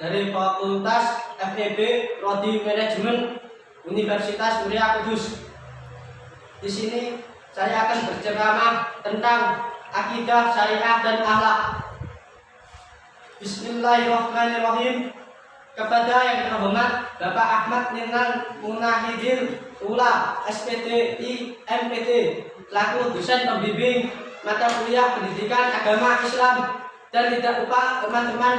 dari Fakultas FEB Prodi Manajemen Universitas Muria Kudus. Di sini saya akan berceramah tentang akidah, syariah, dan akhlak. Bismillahirrahmanirrahim. Kepada yang terhormat Bapak Ahmad Ninal Munahidin Ula SPTI MPT selaku dosen pembimbing mata kuliah pendidikan agama Islam, dan tidak lupa teman-teman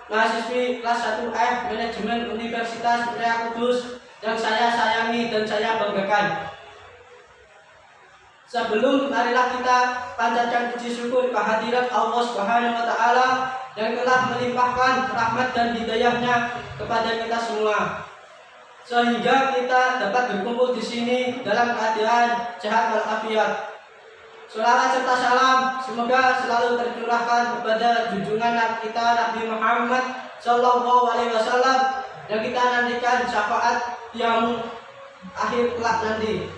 mahasiswi kelas 1F Manajemen Universitas Muria Kudus yang saya sayangi dan saya banggakan. Sebelum, marilah kita panjatkan puji syukur kehadirat Allah Subhanahu wa Ta'ala yang telah melimpahkan rahmat dan hidayahnya kepada kita semua, sehingga kita dapat berkumpul di sini dalam keadaan sehat walafiat. Sholawat serta salam semoga selalu tercurahkan kepada junjungan kita Nabi Muhammad Sallallahu Alaihi Wasallam yang kita nantikan syafaat yang akhir kelak nanti.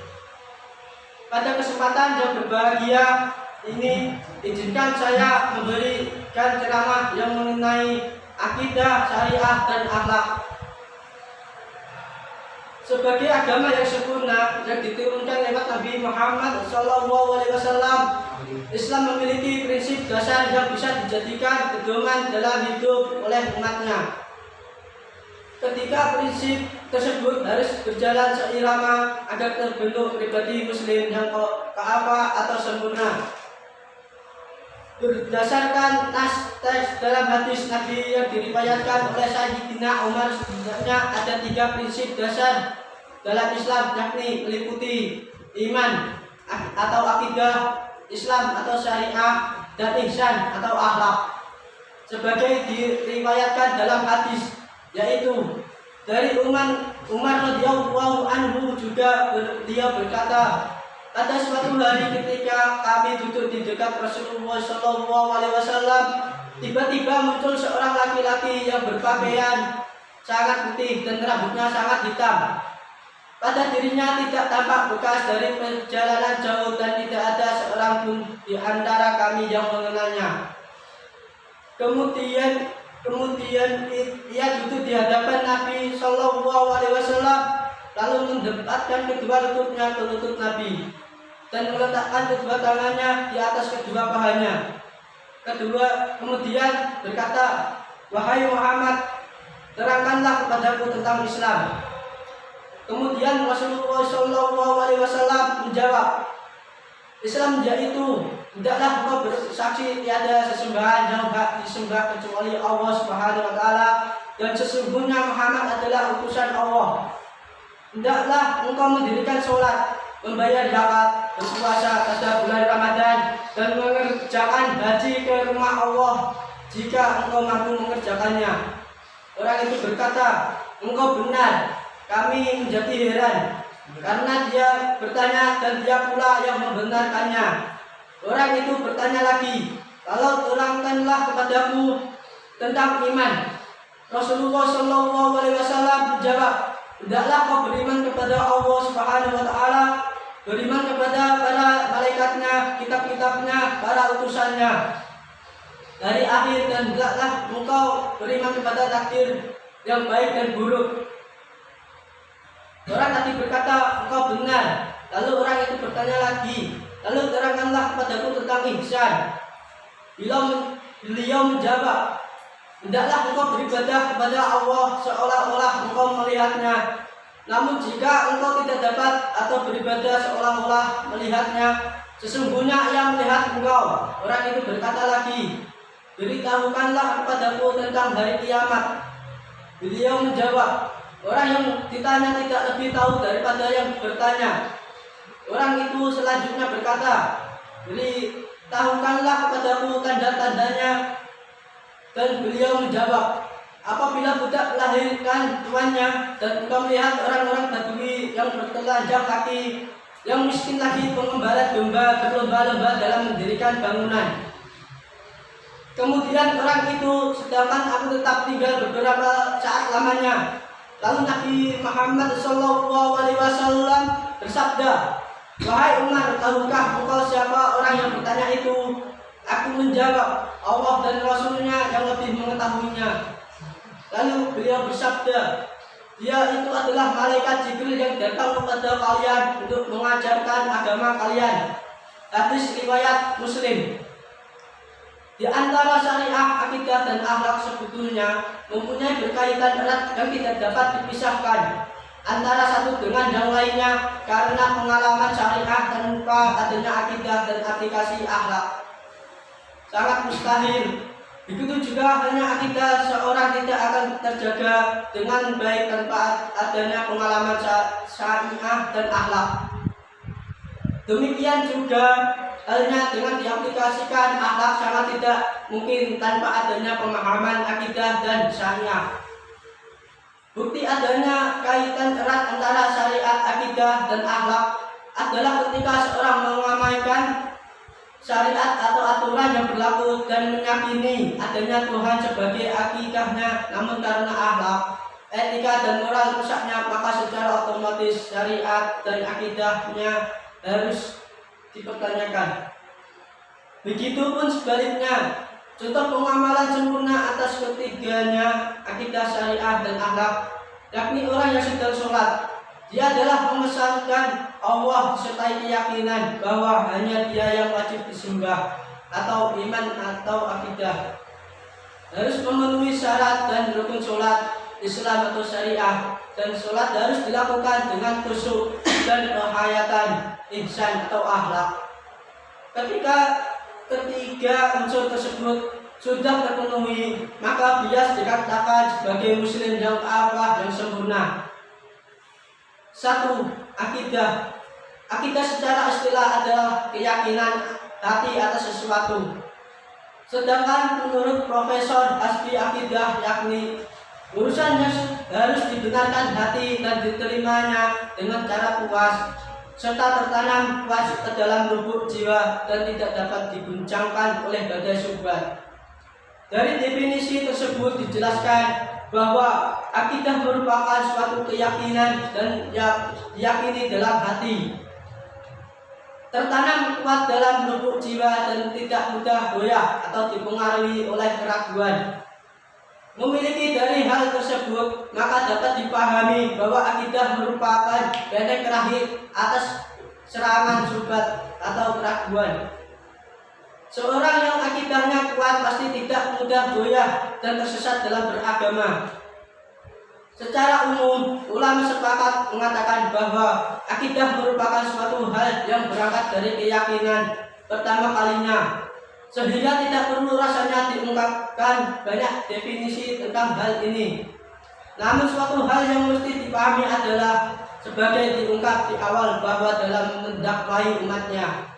Pada kesempatan yang berbahagia ini, izinkan saya memberikan ceramah yang mengenai akidah, syariah, dan akhlak. Sebagai agama yang sempurna yang diturunkan lewat Nabi Muhammad SAW, Islam memiliki prinsip dasar yang bisa dijadikan pedoman dalam hidup oleh umatnya. Ketika prinsip tersebut harus berjalan seirama agar terbentuk pribadi Muslim yang kafah atau sempurna. Berdasarkan nas teks dalam hadis Nabi yang diriwayatkan oleh Sayyidina Umar, sebenarnya ada 3 prinsip dasar dalam Islam, yakni meliputi iman atau akidah, Islam atau syariah, dan ihsan atau akhlak. Sebagai diriwayatkan dalam hadis, yaitu dari Umar radhiyallahu anhu juga beliau berkata, pada suatu hari ketika kami duduk di dekat Rasulullah SAW, tiba-tiba muncul seorang laki-laki yang berpakaian sangat putih dan rambutnya sangat hitam. Pada dirinya tidak tampak bekas dari perjalanan jauh dan tidak ada seorang pun di antara kami yang mengenalnya. Kemudian ia duduk di hadapan Nabi Sallallahu Alaihi Wasallam, lalu mendekatkan kedua lututnya ke lutut Nabi dan meletakkan kedua tangannya di atas kedua pahanya. Kemudian berkata, "Wahai Muhammad, terangkanlah kepadaku tentang Islam." Kemudian Rasulullah Sallallahu Alaihi Wasallam menjawab, "Islam yaitu hendaklah engkau bersaksi tiada sesembahan yang hak disembah kecuali Allah Subhanahu wa Ta'ala, dan sesungguhnya Muhammad adalah utusan Allah. Hendaklah engkau mendirikan sholat, membayar zakat, berpuasa pada bulan Ramadan, dan mengerjakan haji ke rumah Allah jika engkau mampu mengerjakannya." Orang itu berkata, "Engkau benar." Kami menjadi heran karena dia bertanya dan dia pula yang membenarkannya. Orang itu bertanya lagi, "Kalau terangkanlah kepadaku tentang iman." Rasulullah SAW menjawab, "Hendaklah kau beriman kepada Allah Subhanahu wa Ta'ala, beriman kepada para malaikatnya, kitab-kitabnya, para utusannya dari akhir, dan hendaklah engkau beriman kepada takdir yang baik dan buruk." Orang tadi berkata, "Engkau benar." Lalu orang itu bertanya lagi, "Lalu terangkanlah kepadaku tentang ihsan." Beliau menjawab, "Hendaklah engkau beribadah kepada Allah seolah-olah engkau melihatnya. Namun jika engkau tidak dapat atau beribadah seolah-olah melihatnya, sesungguhnya ia melihat engkau." Orang itu berkata lagi, "Beritahukanlah kepadaku tentang hari kiamat." Beliau menjawab, "Orang yang ditanya tidak lebih tahu daripada yang bertanya." Orang itu selanjutnya berkata, "Beritahukanlah kepadaku tanda-tandanya." Dan beliau menjawab, "Apabila budak melahirkan tuannya, dan engkau melihat orang-orang Badui yang bertelanjang kaki, yang miskin lagi pengembala domba berlomba-lomba dalam mendirikan bangunan. Kemudian orang itu, sedangkan aku tetap tinggal beberapa saat lamanya." Lalu Nabi Muhammad SAW bersabda, "Wahai Umar, tahukah engkau siapa orang yang bertanya itu?" Aku menjawab, Allah dan Rasulnya yang lebih mengetahuinya. Lalu beliau bersabda, dia itu adalah malaikat Jibril yang datang kepada kalian untuk mengajarkan agama kalian. Hadis riwayat Muslim. Di antara syariah, akidah, dan akhlak sebetulnya mempunyai berkaitan erat yang tidak dapat dipisahkan antara satu dengan yang lainnya karena pengalaman syariah tanpa adanya akidah dan aplikasi akhlak sangat mustahil. Begitu juga hanya akidah seorang tidak akan terjaga dengan baik tanpa adanya pengalaman syariah dan akhlak. Demikian juga halnya dengan diaplikasikan akhlak sangat tidak mungkin tanpa adanya pemahaman akidah dan syariah. Bukti adanya kaitan erat antara syariat, akidah, dan akhlak adalah ketika seorang mengamalkan syariat atau aturan yang berlaku dan meyakini adanya Tuhan sebagai akidahnya, namun karena akhlak, etika, dan moral rusaknya, maka secara otomatis syariat dan akidahnya harus dipertanyakan. Begitupun sebaliknya, contoh pengamalan sempurna atas ketiganya, akidah, syariah, dan akhlak, yakni orang yang sedang sholat, dia adalah mengesahkan Allah disertai keyakinan bahwa hanya Dia yang wajib disembah, atau iman atau akidah, harus memenuhi syarat dan rukun sholat Islam atau syariah, dan sholat harus dilakukan dengan khusyuk dan penghayatan ihsan atau akhlak. Ketika ketiga unsur tersebut sudah terpenuhi, maka bias dikatakan sebagai muslim yang kafah yang sempurna. 1. Akidah. Akidah secara istilah adalah keyakinan hati atas sesuatu. Sedangkan menurut Profesor Hasbi Akidah, yakni urusan yang harus dibenarkan hati dan diterimanya dengan cara puas, serta tertanam kuat ke dalam lubuk jiwa dan tidak dapat diguncangkan oleh badai syubhat. Dari definisi tersebut dijelaskan bahwa akidah merupakan suatu keyakinan dan diyakini dalam hati, tertanam kuat dalam lubuk jiwa dan tidak mudah goyah atau dipengaruhi oleh keraguan. Memiliki dari hal tersebut, maka dapat dipahami bahwa akidah merupakan benteng terakhir atas serangan syubhat atau keraguan. Seorang yang akidahnya kuat pasti tidak mudah goyah dan tersesat dalam beragama. Secara umum, ulama sepakat mengatakan bahwa akidah merupakan suatu hal yang berangkat dari keyakinan pertama kalinya, sehingga tidak perlu rasanya diungkapkan banyak definisi tentang hal ini. Namun suatu hal yang mesti dipahami adalah sebagai diungkap di awal bahwa dalam mendakwai umatnya,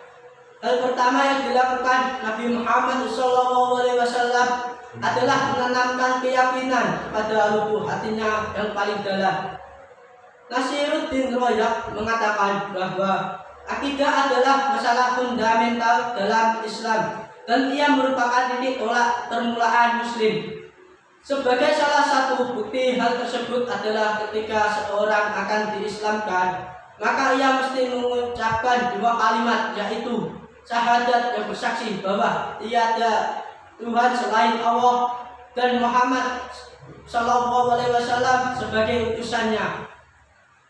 hal pertama yang dilakukan Nabi Muhammad SAW adalah menanamkan keyakinan kepada lubuk hatinya yang paling dalam. Nasiruddin Royak mengatakan bahwa akidah adalah masalah fundamental dalam Islam dan ia merupakan titik tolak permulaan Muslim. Sebagai salah satu bukti hal tersebut adalah ketika seorang akan diislamkan, maka ia mesti mengucapkan dua kalimat, yaitu syahadat yang bersaksi bahwa tiada Tuhan selain Allah dan Muhammad SAW sebagai utusannya.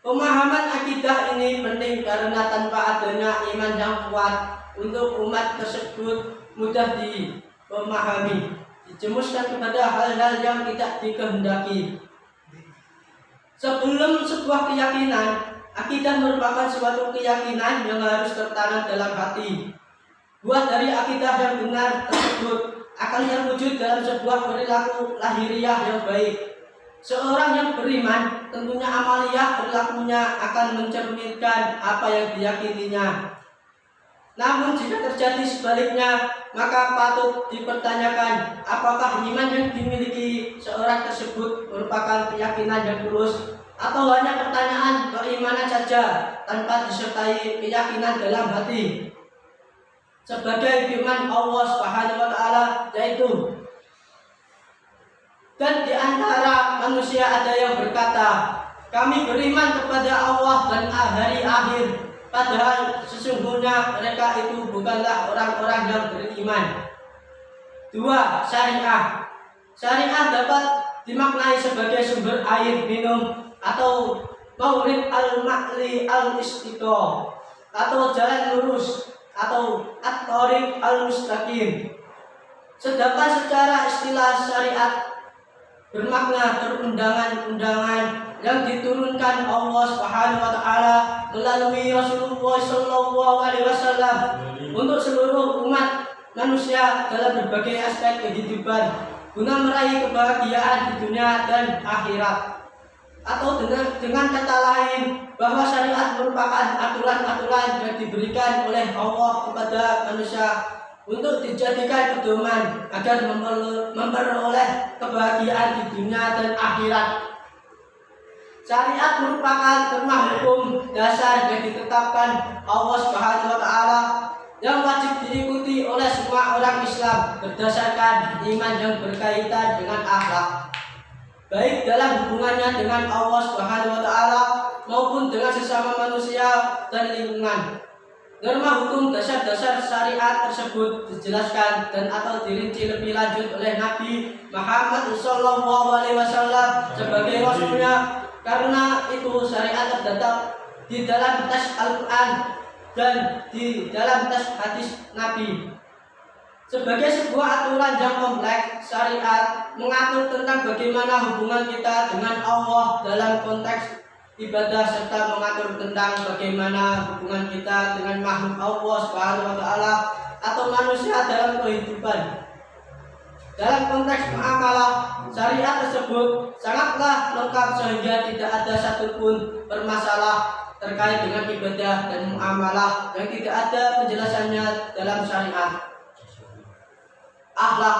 Pemahaman akidah ini penting karena tanpa adanya iman yang kuat untuk umat tersebut mudah dipahami, dijemuskan kepada hal-hal yang tidak dikehendaki. Sebelum sebuah keyakinan, akidah merupakan suatu keyakinan yang harus tertanam dalam hati. Buah dari akidah yang benar tersebut akan terwujud dalam sebuah perilaku lahiriah yang baik. Seorang yang beriman, tentunya amaliyah perilakunya akan mencerminkan apa yang diyakininya. Namun jika terjadi sebaliknya, maka patut dipertanyakan apakah iman yang dimiliki seorang tersebut merupakan keyakinan yang tulus atau hanya pertanyaan keimanan saja tanpa disertai keyakinan dalam hati. Sebagai firman Allah Subhanahu wa taala, yaitu, dan di antara manusia ada yang berkata, kami beriman kepada Allah dan hari akhir, padahal sesungguhnya mereka itu bukanlah orang-orang yang beriman. Dua, syariah. Syariah dapat dimaknai sebagai sumber air minum atau maurid al-ma'li al-istiqo atau jalan lurus atau at-thoriq al-mustaqim. Sedangkan secara istilah syariat bermakna perundangan-undangan yang diturunkan Allah Subhanahu wa taala melalui Rasulullah sallallahu alaihi wasallam untuk seluruh umat manusia dalam berbagai aspek kehidupan guna meraih kebahagiaan di dunia dan akhirat. Atau dengan kata lain bahwa syariat merupakan aturan-aturan yang diberikan oleh Allah kepada manusia untuk dijadikan pedoman agar memperoleh kebahagiaan di dunia dan akhirat. Syariat merupakan norma hukum dasar yang ditetapkan Allah Subhanahu wa taala yang wajib diikuti oleh semua orang Islam berdasarkan iman yang berkaitan dengan akhlak, baik dalam hubungannya dengan Allah Subhanahu wa taala maupun dengan sesama manusia dan lingkungan. Norma hukum dasar-dasar syariat tersebut dijelaskan dan atau dirinci lebih lanjut oleh Nabi Muhammad SAW sebagai Rasulnya. Karena itu syariat terdapat di dalam teks Al-Quran dan di dalam teks hadis Nabi. Sebagai sebuah aturan yang kompleks, syariat mengatur tentang bagaimana hubungan kita dengan Allah dalam konteks ibadah serta mengatur tentang bagaimana hubungan kita dengan makhluk Allah Subhanahu wa taala atau manusia dalam kehidupan. Dalam konteks muamalah, syariat tersebut sangatlah lengkap sehingga tidak ada satupun permasalah terkait dengan ibadah dan muamalah yang tidak ada penjelasannya dalam syariat. Akhlak.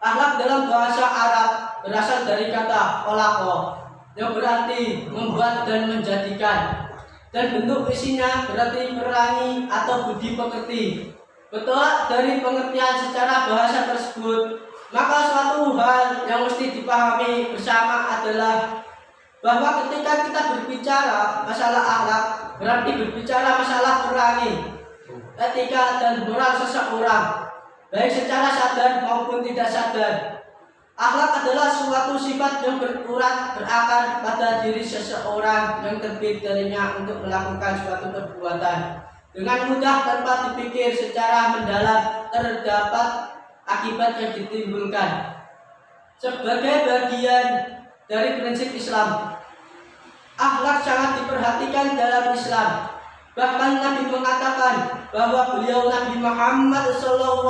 Akhlak dalam bahasa Arab berasal dari kata khalaqa yang berarti membuat dan menjadikan, dan bentuk isinya berarti perangi atau budi pekerti. Bertolak dari pengertian secara bahasa tersebut, maka suatu hal yang mesti dipahami bersama adalah bahwa ketika kita berbicara masalah akhlak berarti berbicara masalah perangi, etika dan moral seseorang, baik secara sadar maupun tidak sadar. Akhlak adalah suatu sifat yang berakar pada diri seseorang yang terbit darinya untuk melakukan suatu perbuatan dengan mudah tanpa dipikir secara mendalam terdapat akibat yang ditimbulkan. Sebagai bagian dari prinsip Islam, akhlak sangat diperhatikan dalam Islam. Bahkan Nabi mengatakan bahwa beliau Nabi Muhammad SAW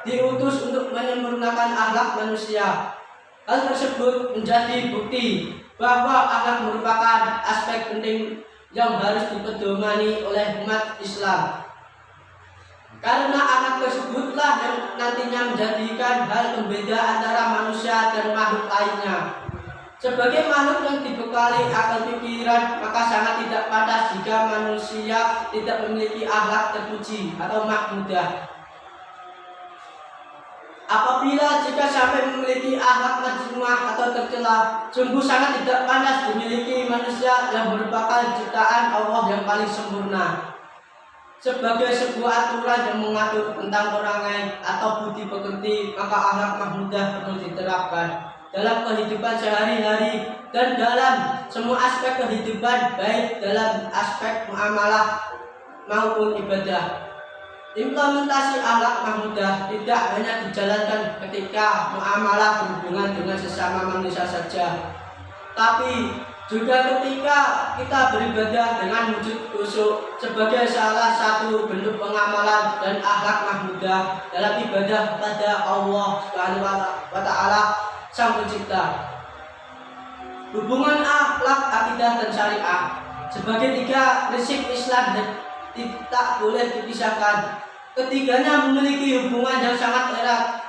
diutus untuk menyempurnakan akhlak manusia. Hal tersebut menjadi bukti bahwa akhlak merupakan aspek penting yang harus dipedomani oleh umat Islam. Karena akhlak tersebutlah yang nantinya menjadikan hal pembeda antara manusia dan makhluk lainnya. Sebagai makhluk yang dibekali akal pikiran, maka sangat tidak pantas jika manusia tidak memiliki akhlak terpuji atau mahmudah. Apabila jika sampai memiliki akhlak majmumah atau tercela, sungguh sangat tidak pantas dimiliki manusia yang merupakan ciptaan Allah yang paling sempurna. Sebagai sebuah aturan yang mengatur tentang perangai atau budi pekerti, maka akhlak mahmudah perlu diterapkan dalam kehidupan sehari-hari dan dalam semua aspek kehidupan, baik dalam aspek muamalah maupun ibadah. Implementasi akhlak mahmudah tidak hanya dijalankan ketika muamalah berhubungan dengan sesama manusia saja, tapi juga ketika kita beribadah dengan wujud khusyuk sebagai salah satu bentuk pengamalan dan akhlak mahmudah dalam ibadah kepada Allah Subhanahu wa taala Sang Pencipta. Hubungan akhlak, akidah dan syariah sebagai tiga prinsip Islam dan tidak boleh dipisahkan. Ketiganya memiliki hubungan yang sangat erat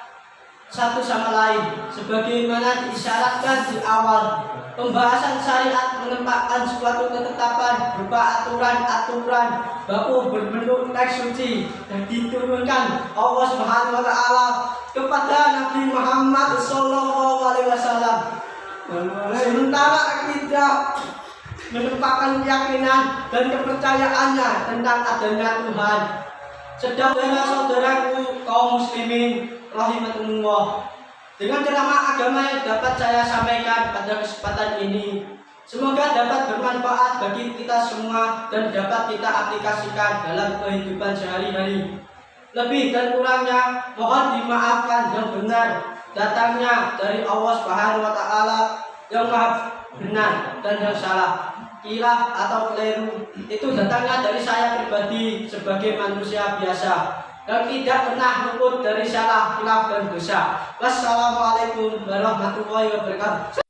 satu sama lain, sebagaimana diisyaratkan di awal. Pembahasan syariat menempatkan suatu ketetapan berupa aturan-aturan baku berbentuk teks suci yang diturunkan Allah Subhanahu wa taala kepada Nabi Muhammad SAW. Sementara akidah merupakan keyakinan dan kepercayaannya tentang adanya Tuhan. Saudara-saudaraku kaum muslimin rahimakumullah. Dengan ceramah agama yang dapat saya sampaikan pada kesempatan ini, semoga dapat bermanfaat bagi kita semua dan dapat kita aplikasikan dalam kehidupan sehari-hari. Lebih dan kurangnya mohon dimaafkan, yang benar datangnya dari Allah Subhanahu wa taala yang Maha benar, dan yang salah, khilaf atau keliru itu datangnya dari saya pribadi sebagai manusia biasa yang tidak pernah luput dari salah, khilaf dan dosa. Wassalamualaikum warahmatullahi wabarakatuh.